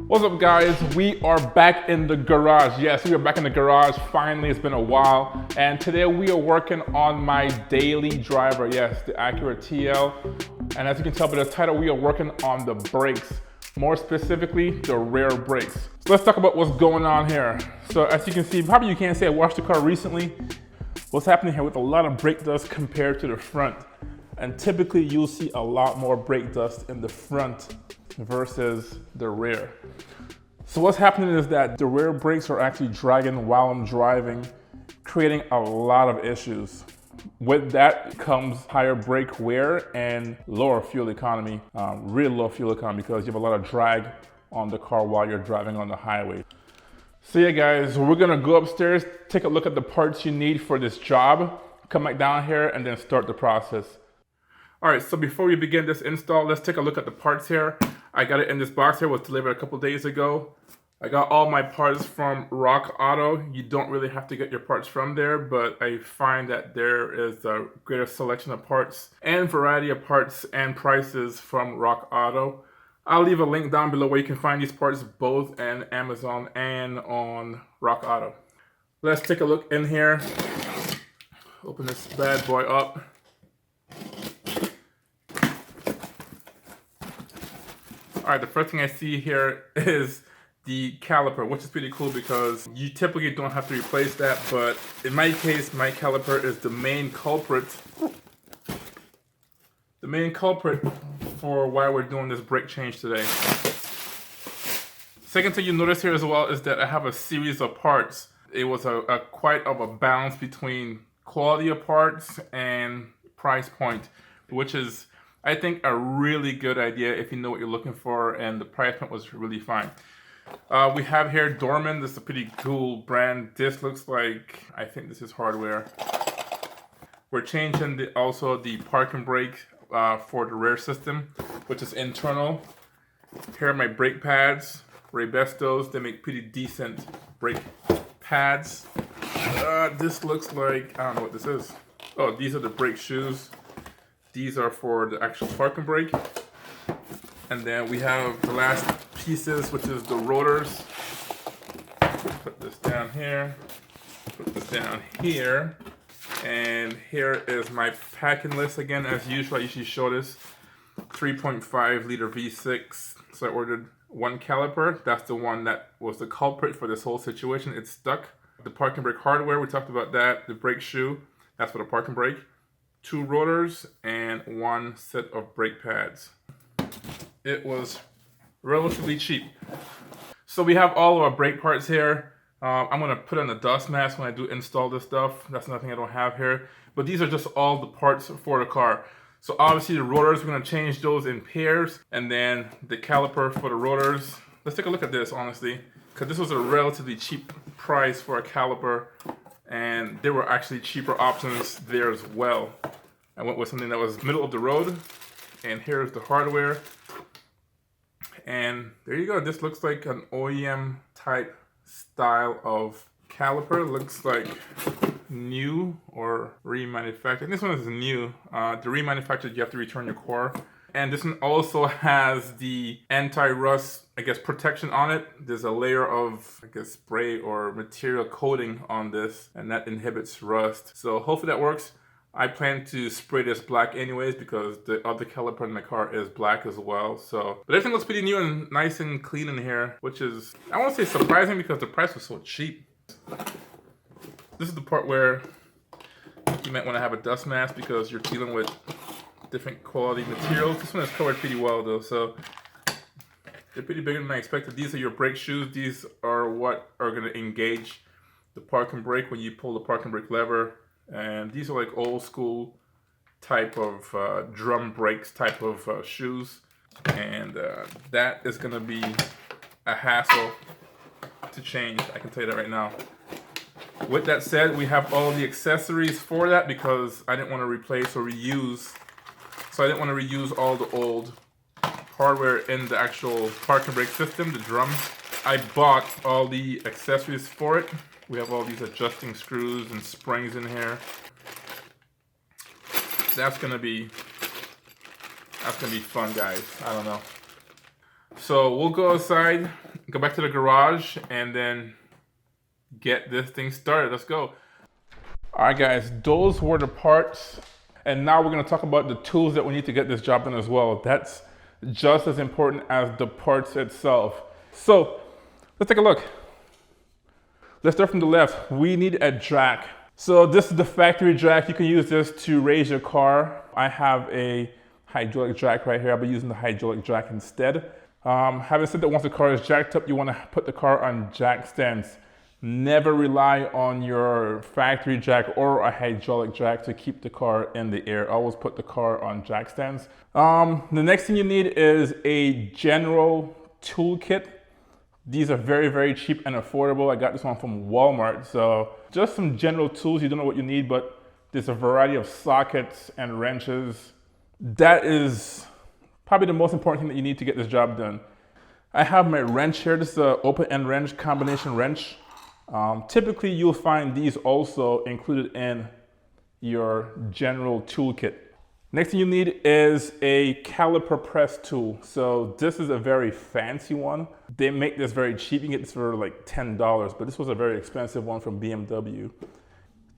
What's up guys, we are back in the garage. Yes, we are back in the garage, finally. It's been a while. And today we are working on my daily driver. Yes, the Acura TL. And as you can tell by the title, we are working on the brakes. More specifically, the rear brakes. So let's talk about what's going on here. So as you can see, probably you can't say I washed the car recently. What's happening here with a lot of brake dust compared to the front. And typically you'll see a lot more brake dust in the front versus the rear. So what's happening is that the rear brakes are actually dragging while I'm driving, creating a lot of issues. With that comes higher brake wear and lower fuel economy, really low fuel economy, because you have a lot of drag on the car while you're driving on the highway. So yeah guys, we're gonna go upstairs, take a look at the parts you need for this job, come back down here and then start the process. All right, so before we begin this install, let's take a look at the parts here. I got it in this box here, was delivered a couple days ago. I got all my parts from Rock Auto. You don't really have to get your parts from there, but I find that there is a greater selection of parts and variety of parts and prices from Rock Auto. I'll leave a link down below where you can find these parts both on Amazon and on Rock Auto. Let's take a look in here. Open this bad boy up. All right, the first thing I see here is the caliper, which is pretty cool because you typically don't have to replace that, but in my case, my caliper is the main culprit. The main culprit for why we're doing this brake change today. Second thing you notice here as well is that I have a series of parts. It was a quite of a balance between quality of parts and price point, which is, I think, a really good idea if you know what you're looking for, and the price point was really fine. We have here Dorman. This is a pretty cool brand. This looks like, I think this is hardware. We're changing also the parking brake for the rear system, which is internal. Here are my brake pads. Raybestos, they make pretty decent brake pads. This looks like, I don't know what this is. Oh, these are the brake shoes. These are for the actual parking brake. And then we have the last pieces, which is the rotors. Put this down here. Put this down here. And here is my packing list again. As usual, I usually show this. 3.5 liter V6. So I ordered one caliper. That's the one that was the culprit for this whole situation. It's stuck. The parking brake hardware, we talked about that. The brake shoe, that's for the parking brake. 2 rotors and 1 set of brake pads. It was relatively cheap. So we have all of our brake parts here. I'm gonna put on a dust mask when I do install this stuff. That's another thing I don't have here. But these are just all the parts for the car. So obviously the rotors, we're gonna change those in pairs. And then the caliper for the rotors. Let's take a look at this, honestly, because this was a relatively cheap price for a caliper. And there were actually cheaper options there as well. I went with something that was middle of the road. And here's the hardware. And there you go. This looks like an OEM type style of caliper. Looks like new or remanufactured. This one is new. The remanufactured, you have to return your core. And this one also has the anti-rust, I guess, protection on it. There's a layer of, I guess, spray or material coating on this, and that inhibits rust. So hopefully that works. I plan to spray this black anyways because the other caliper in my car is black as well. So, but everything looks pretty new and nice and clean in here, which is, I won't say surprising because the price was so cheap. This is the part where you might want to have a dust mask because you're dealing with different quality materials. This one is covered pretty well though, so they're pretty bigger than I expected. These are your brake shoes. These are what are going to engage the parking brake when you pull the parking brake lever. And these are like old school type of drum brakes type of shoes. And that is going to be a hassle to change. I can tell you that right now. With that said, we have all the accessories for that because I didn't want to replace or reuse. So I didn't want to reuse all the old hardware in the actual parking brake system, the drums. I bought all the accessories for it. We have all these adjusting screws and springs in here. That's gonna be fun, guys. I don't know. So we'll go outside go back to the garage and then get this thing started. Let's go. All right, guys, those were the parts. And now we're gonna talk about the tools that we need to get this job done as well. That's just as important as the parts itself. So let's take a look. Let's start from the left. We need a jack. So this is the factory jack. You can use this to raise your car. I have a hydraulic jack right here. I'll be using the hydraulic jack instead. Having said that, once the car is jacked up, you want to put the car on jack stands. Never rely on your factory jack or a hydraulic jack to keep the car in the air. Always put the car on jack stands. The next thing you need is a general toolkit. These are very, very cheap and affordable. I got this one from Walmart. So just some general tools. You don't know what you need, but there's a variety of sockets and wrenches. That is probably the most important thing that you need to get this job done. I have my wrench here. This is an open end wrench, combination wrench. Typically you'll find these also included in your general toolkit. Next thing you need is a caliper press tool. So this is a very fancy one. They make this very cheap. You can get this for like $10, but this was a very expensive one from BMW.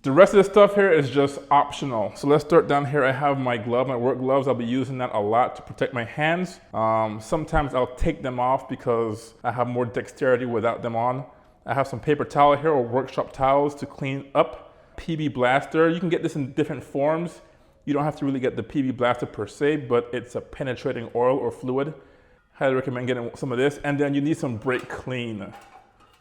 The rest of the stuff here is just optional. So let's start down here. I have my glove, my work gloves. I'll be using that a lot to protect my hands. Sometimes I'll take them off because I have more dexterity without them on. I have some paper towel here or workshop towels to clean up. PB Blaster, you can get this in different forms. You don't have to really get the PB Blaster per se, but it's a penetrating oil or fluid. Highly recommend getting some of this. And then you need some brake clean.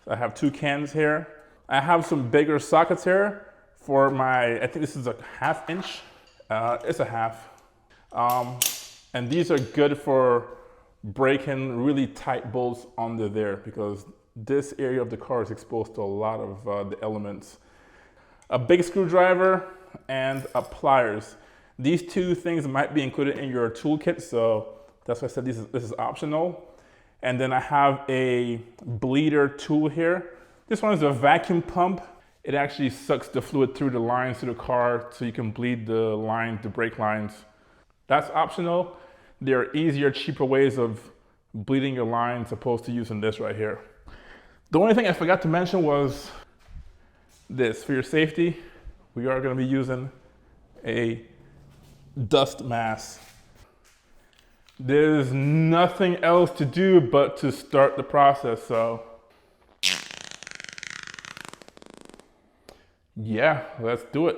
So I have 2 cans here. I have some bigger sockets here for my, I think this is a 1/2 inch. It's a half. And these are good for breaking really tight bolts under there because this area of the car is exposed to a lot of the elements. A big screwdriver and a pliers. These 2 things might be included in your toolkit, so that's why I said this is optional. And then I have a bleeder tool here. This one is a vacuum pump. It actually sucks the fluid through the lines to the car so you can bleed the line, the brake lines. That's optional. There are easier, cheaper ways of bleeding your lines opposed to using this right here. The only thing I forgot to mention was this. For your safety, we are going to be using a dust mask. There's nothing else to do but to start the process. So yeah, let's do it.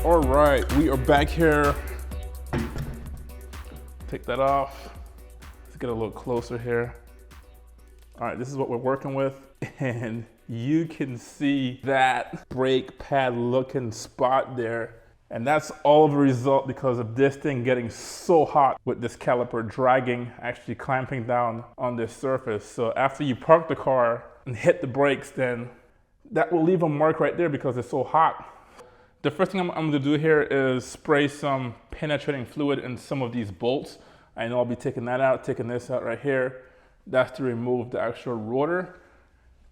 All right, we are back here. Take that off. Let's get a little closer here. All right, this is what we're working with. And you can see that brake pad looking spot there. And that's all of a result because of this thing getting so hot with this caliper dragging, actually clamping down on this surface. So after you park the car and hit the brakes, then that will leave a mark right there because it's so hot. The first thing I'm gonna do here is spray some penetrating fluid in some of these bolts. I know I'll be taking that out, taking this out right here. That's to remove the actual rotor.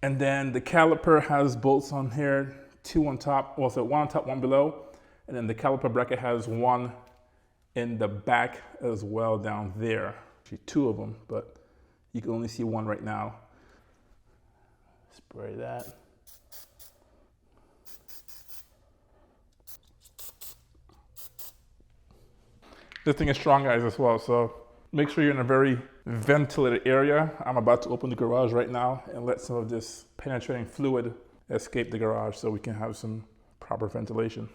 And then the caliper has bolts on here, 2 on top, well, so 1 on top, 1 below. And then the caliper bracket has 1 in the back as well down there. Actually 2 of them, but you can only see 1 right now. Spray that. This thing is strong, guys, as well, so make sure you're in a very ventilated area. I'm about to open the garage right now and let some of this penetrating fluid escape the garage so we can have some proper ventilation.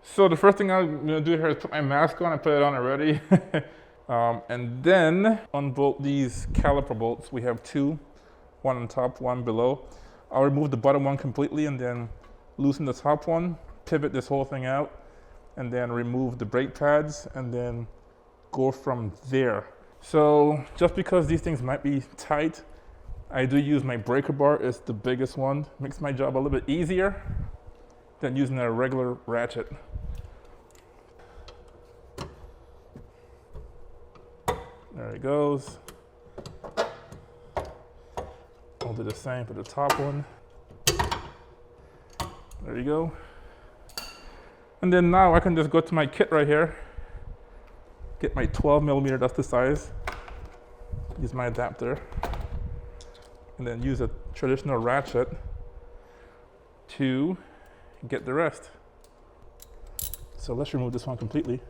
So the first thing I'm gonna do here is put my mask on. I put it on already. And then unbolt these caliper bolts. We have 2, 1 on top, 1 below. I'll remove the bottom one completely and then loosen the top one, pivot this whole thing out, and then remove the brake pads and then go from there. So just because these things might be tight, I do use my breaker bar. It's the biggest one. Makes my job a little bit easier than using a regular ratchet. There it goes. I'll do the same for the top one. There you go. And then now I can just go to my kit right here, get my 12mm, that's the size, use my adapter, and then use a traditional ratchet to get the rest. So let's remove this one completely.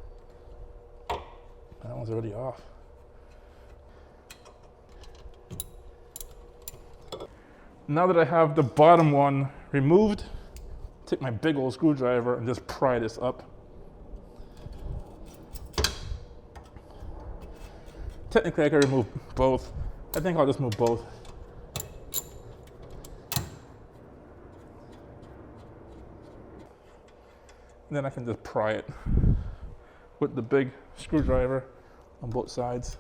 That one's already off. Now that I have the bottom one removed, take my big old screwdriver and just pry this up. Technically I can remove both. I think I'll just move both. And then I can just pry it with the big screwdriver on both sides.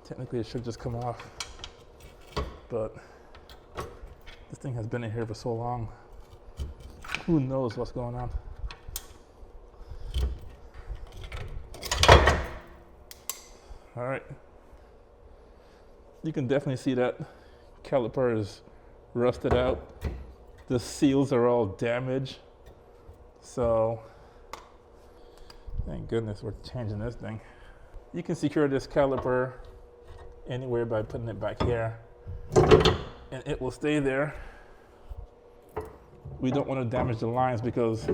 Technically it should just come off, but this thing has been in here for so long. Who knows what's going on? All right. You can definitely see that caliper is rusted out. The seals are all damaged. So, thank goodness we're changing this thing. You can secure this caliper anywhere by putting it back here, and it will stay there. We don't want to damage the lines because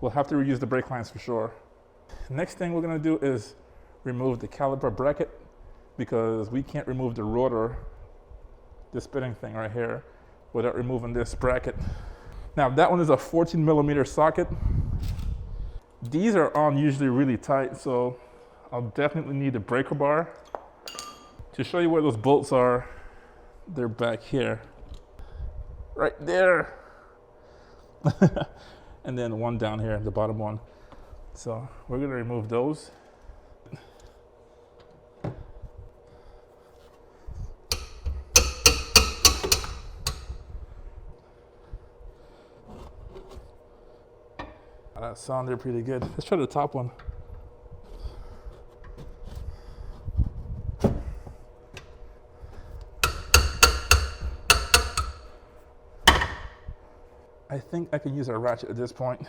we'll have to reuse the brake lines for sure. Next thing we're going to do is remove the caliper bracket, because we can't remove the rotor, this spinning thing right here, without removing this bracket. Now that one is a 14mm socket. These are on usually really tight, so I'll definitely need a breaker bar. To show you where those bolts are, they're back here. Right there. And then one down here, the bottom one. So we're gonna remove those. That sounded pretty good. Let's try the top one. I think I can use a ratchet at this point.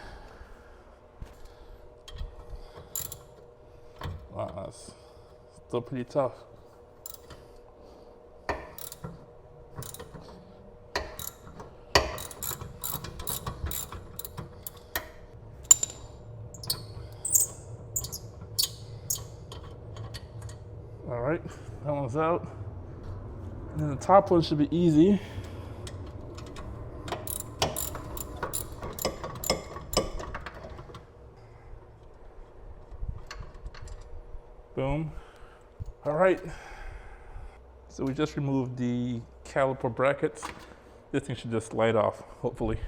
Wow, that's still pretty tough. All right, that one's out. And then the top one should be easy. Boom. All right. So we just removed the caliper brackets. This thing should just slide off, hopefully.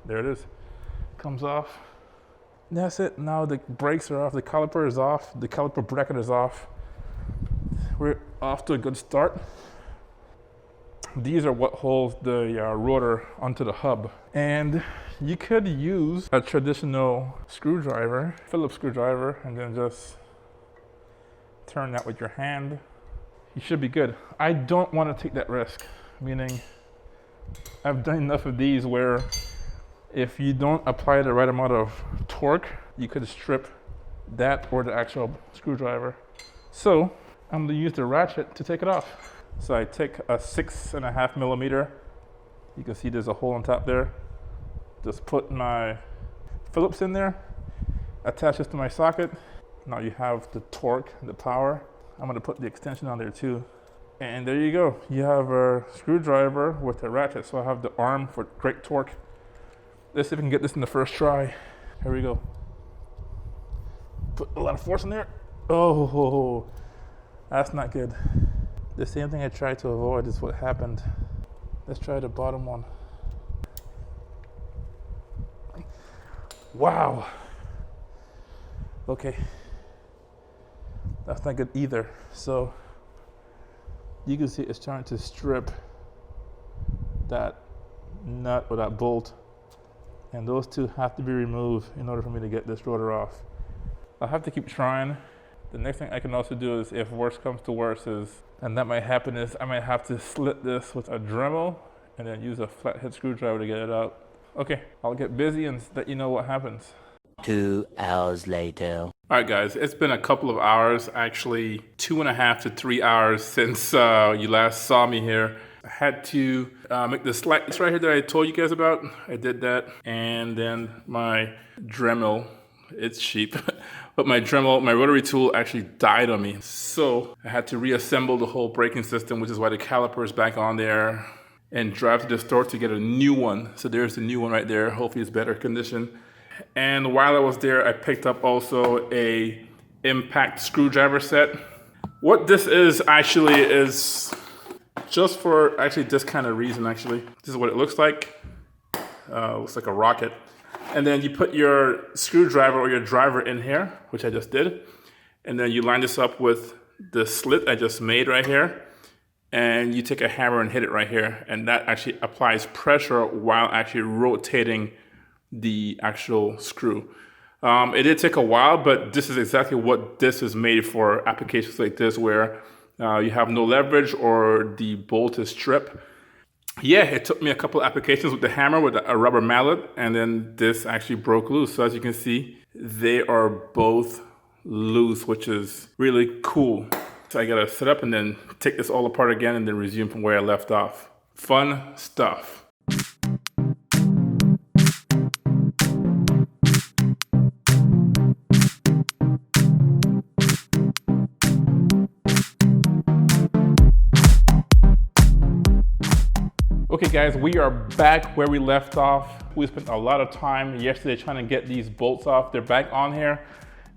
There it is. Comes off. And that's it. Now the brakes are off, the caliper is off, the caliper bracket is off. We're off to a good start. These are what holds the rotor onto the hub. And you could use a traditional screwdriver, Phillips screwdriver, and then just turn that with your hand. You should be good. I don't want to take that risk, meaning I've done enough of these where if you don't apply the right amount of torque, you could strip that or the actual screwdriver. So I'm gonna use the ratchet to take it off. So I take a 6.5mm. You can see there's a hole on top there. Just put my Phillips in there, attach this to my socket. Now you have the torque, the power. I'm gonna put the extension on there too. And there you go. You have a screwdriver with a ratchet. So I have the arm for great torque. Let's see if we can get this in the first try. Here we go. Put a lot of force in there. Oh, that's not good. The same thing I tried to avoid is what happened. Let's try the bottom one. Wow. Okay. That's not good either. So you can see it's trying to strip that nut or that bolt, and those two have to be removed in order for me to get this rotor off. I'll have to keep trying. The next thing I can also do is, if worse comes to worse, and that might happen, is I might have to slit this with a Dremel and then use a flathead screwdriver to get it out. Okay, I'll get busy and let you know what happens. 2 hours later. All right, guys, it's been a couple of hours, actually 2.5 to 3 hours since you last saw me here. I had to make the slides right here that I told you guys about. I did that, and then my Dremel, it's cheap, but my Dremel, my rotary tool actually died on me. So I had to reassemble the whole braking system, which is why the caliper is back on there, and drive to the store to get a new one. So there's the new one right there. Hopefully it's better condition. And while I was there, I picked up also a impact screwdriver set. What this is actually is just for actually this kind of reason, actually. This is what it looks like. Looks like a rocket. And then you put your screwdriver or your driver in here, which I just did. And then you line this up with the slit I just made right here. And you take a hammer and hit it right here. And that actually applies pressure while actually rotating the actual screw. It did take a while, but this is exactly what this is made for, applications like this where you have no leverage or the bolt is stripped. Yeah, it took me a couple applications with the hammer with a rubber mallet, and then this actually broke loose. So as you can see, they are both loose, which is really cool. So I gotta set up and then take this all apart again and then resume from where I left off. Fun stuff. Okay guys, we are back where we left off. We spent a lot of time yesterday trying to get these bolts off. They're back on here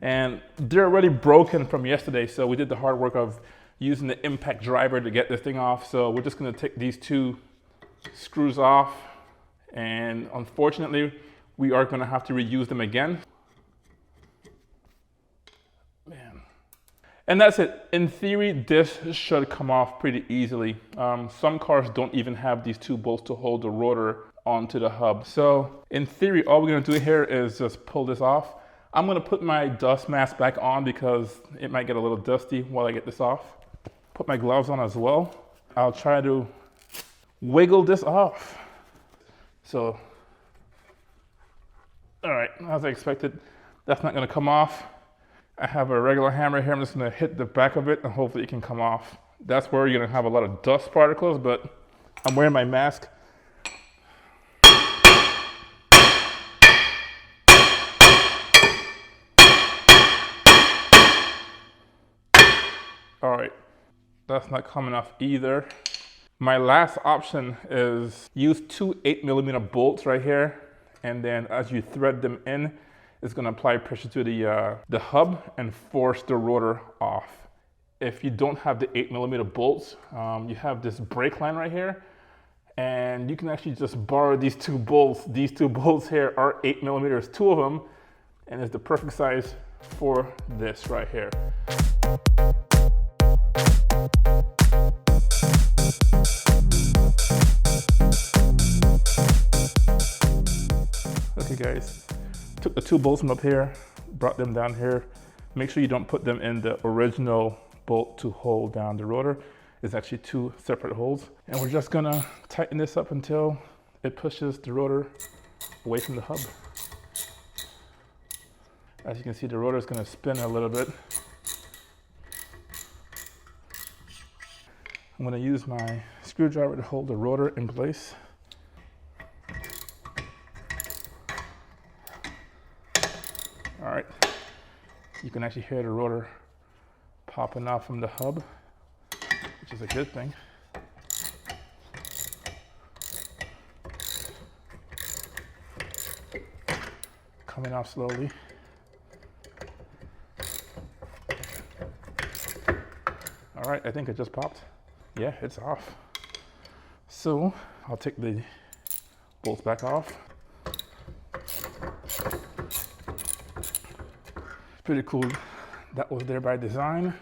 and they're already broken from yesterday. So we did the hard work of using the impact driver to get this thing off. So we're just gonna take these two screws off, and unfortunately, we are gonna have to reuse them again. Man. And that's it. In theory, this should come off pretty easily. Some cars don't even have these two bolts to hold the rotor onto the hub. So in theory, all we're gonna do here is just pull this off. I'm gonna put my dust mask back on because it might get a little dusty while I get this off. Put my gloves on as well. I'll try to wiggle this off. So, all right, as I expected, that's not gonna come off. I have a regular hammer here. I'm just gonna hit the back of it and hopefully it can come off. That's where you're gonna have a lot of dust particles, but I'm wearing my mask. All right, that's not coming off either. My last option is use two 8mm bolts right here, and then as you thread them in, it's gonna apply pressure to the hub and force the rotor off. If you don't have the 8mm bolts, you have this brake line right here, and you can actually just borrow these two bolts. These two bolts here are 8mm, two of them, and it's the perfect size for this right here. Okay guys, took the two bolts from up here, brought them down here. Make sure you don't put them in the original bolt to hold down the rotor. It's actually two separate holes. And we're just gonna tighten this up until it pushes the rotor away from the hub. As you can see, the rotor is gonna spin a little bit. I'm gonna use my screwdriver to hold the rotor in place. All right, you can actually hear the rotor popping out from the hub, which is a good thing. Coming off slowly. All right, I think it just popped. Yeah, it's off. So I'll take the bolts back off. Pretty cool. That was there by design.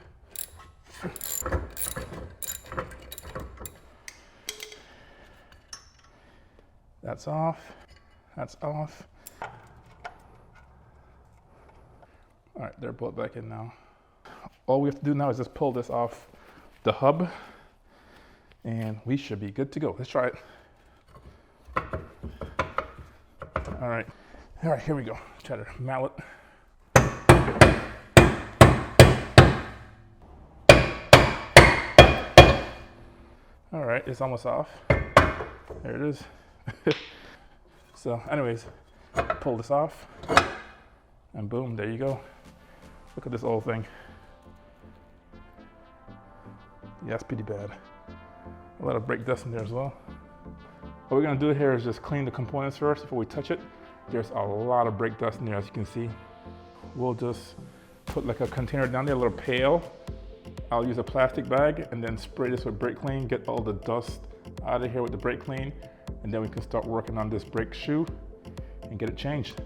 That's off. That's off. All right, they're both back in now. All we have to do now is just pull this off the hub and we should be good to go. Let's try it. All right, here we go. Try to mallet. All right, it's almost off. There it is. So anyways, pull this off and boom, there you go. Look at this old thing. Yeah, it's pretty bad. A lot of brake dust in there as well. What we're gonna do here is just clean the components first before we touch it. There's a lot of brake dust in there, as you can see. We'll just put like a container down there, a little pail. I'll use a plastic bag and then spray this with brake clean, get all the dust out of here with the brake clean, and then we can start working on this brake shoe and get it changed.